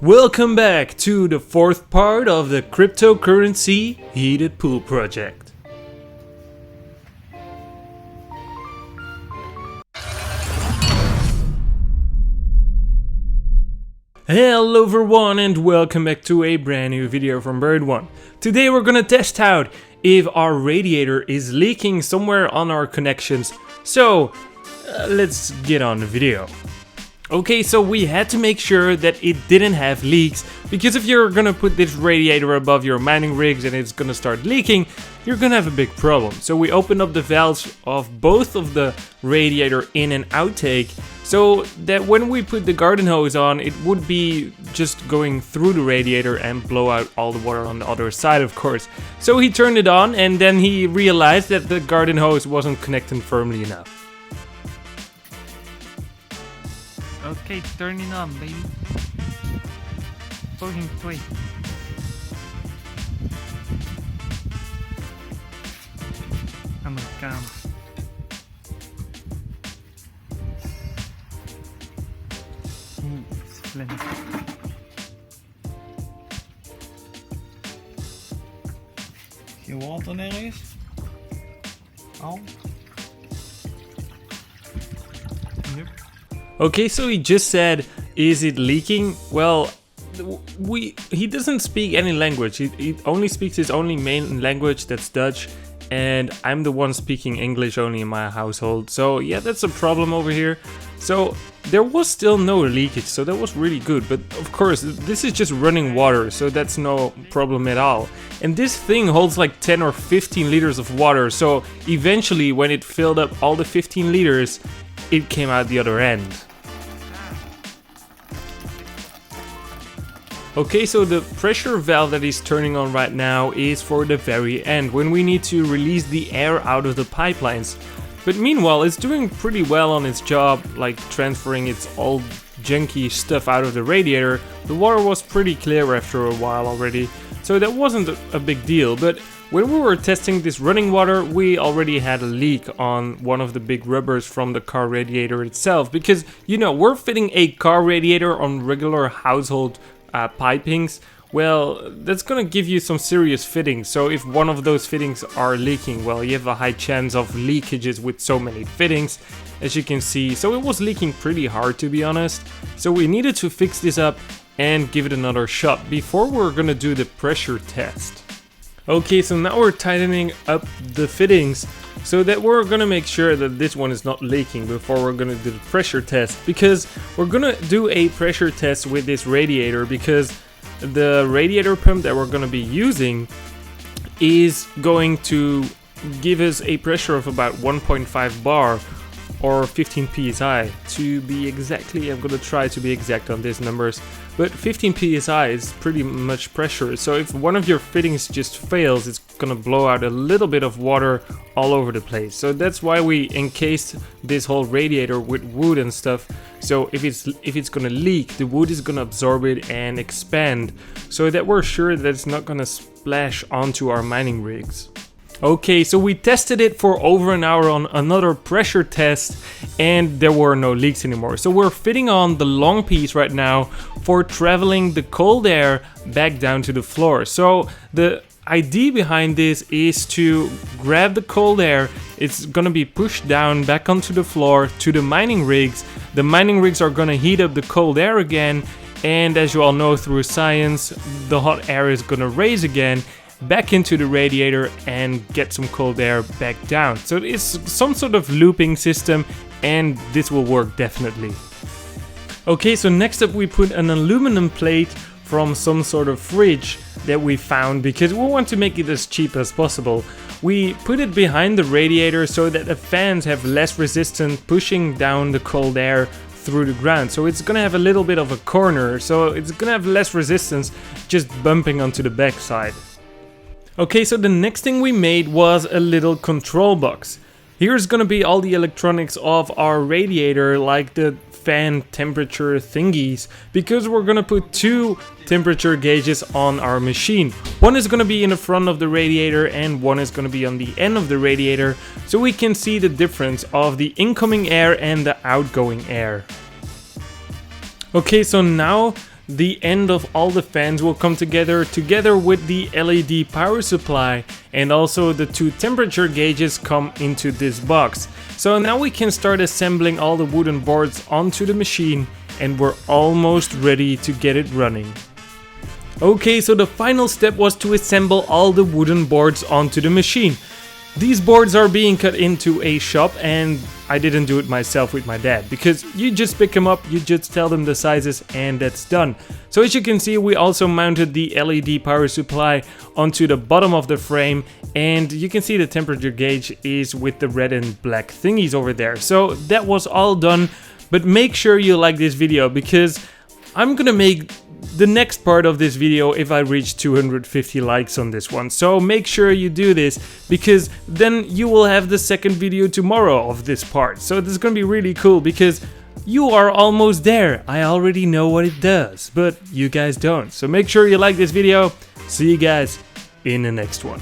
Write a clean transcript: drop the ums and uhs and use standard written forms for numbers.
Welcome back to the fourth part of the cryptocurrency heated pool project. Hello everyone and welcome back to a brand new video from BuriedONE. Today we're gonna test out if our radiator is leaking somewhere on our connections. So let's get on the video. Okay, so we had to make sure that it didn't have leaks, because if you're gonna put this radiator above your mining rigs and it's gonna start leaking, you're gonna have a big problem. So we opened up the valves of both of the radiator in and outtake, so that when we put the garden hose on, it would be just going through the radiator and blow out all the water on the other side, of course. So he turned it on and then he realized that the garden hose wasn't connecting firmly enough. Okay, turn it on, baby. Fucking play. I'm gonna come. Splendid. Geen water nergens? Al? Yep. Okay, so he just said, is it leaking? Well, he doesn't speak any language. He only speaks his only main language, that's Dutch, and I'm the one speaking English only in my household. So yeah, that's a problem over here. So there was still no leakage, so that was really good. But of course, this is just running water, so that's no problem at all. And this thing holds like 10 or 15 liters of water, so eventually when it filled up all the 15 liters, it came out the other end. Okay, so the pressure valve that he's turning on right now is for the very end, when we need to release the air out of the pipelines. But meanwhile, it's doing pretty well on its job, like transferring its old junky stuff out of the radiator. The water was pretty clear after a while already, so that wasn't a big deal. But when we were testing this running water, we already had a leak on one of the big rubbers from the car radiator itself, because, you know, we're fitting a car radiator on regular household pipings. Well, that's gonna give you some serious fittings, so if one of those fittings are leaking, well, you have a high chance of leakages with so many fittings, as you can see. So it was leaking pretty hard, to be honest, so we needed to fix this up and give it another shot before we're gonna do the pressure test. Okay, so now we're tightening up the fittings so that we're gonna make sure that this one is not leaking before we're gonna do the pressure test, because we're gonna do a pressure test with this radiator, because the radiator pump that we're gonna be using is going to give us a pressure of about 1.5 bar or 15 psi to be exactly. I'm gonna try to be exact on these numbers, but 15 psi is pretty much pressure, so if one of your fittings just fails, it's gonna blow out a little bit of water all over the place. So that's why we encased this whole radiator with wood and stuff, so if it's gonna leak, the wood is gonna absorb it and expand, so that we're sure that it's not gonna splash onto our mining rigs. Okay, so we tested it for over an hour on another pressure test and there were no leaks anymore. So we're fitting on the long piece right now for traveling the cold air back down to the floor. So the idea behind this is to grab the cold air, it's gonna be pushed down back onto the floor to the mining rigs. The mining rigs are gonna heat up the cold air again, and as you all know through science, the hot air is gonna raise again back into the radiator and get some cold air back down. So it's some sort of looping system, and this will work definitely. Okay, so next up we put an aluminum plate from some sort of fridge that we found, because we want to make it as cheap as possible. We put it behind the radiator so that the fans have less resistance pushing down the cold air through the ground, so it's gonna have a little bit of a corner, so it's gonna have less resistance just bumping onto the backside. Okay, so the next thing we made was a little control box. Here's gonna be all the electronics of our radiator, like the fan temperature thingies, because we're gonna put two temperature gauges on our machine. One is gonna be in the front of the radiator and one is gonna be on the end of the radiator, so we can see the difference of the incoming air and the outgoing air. Okay, so now the end of all the fans will come together with the LED power supply, and also the 2 temperature gauges come into this box. So now we can start assembling all the wooden boards onto the machine, and we're almost ready to get it running. Okay, so the final step was to assemble all the wooden boards onto the machine. These boards are being cut into a shop, and I didn't do it myself with my dad, because you just pick them up, you just tell them the sizes, and that's done. So as you can see, we also mounted the LED power supply onto the bottom of the frame, and you can see the temperature gauge is with the red and black thingies over there. So that was all done, but make sure you like this video, because I'm gonna make the next part of this video if I reach 250 likes on this one. So make sure you do this, because then you will have the second video tomorrow of this part. So this is gonna be really cool, because you are almost there. I already know what it does, but you guys don't. So make sure you like this video. See you guys in the next one.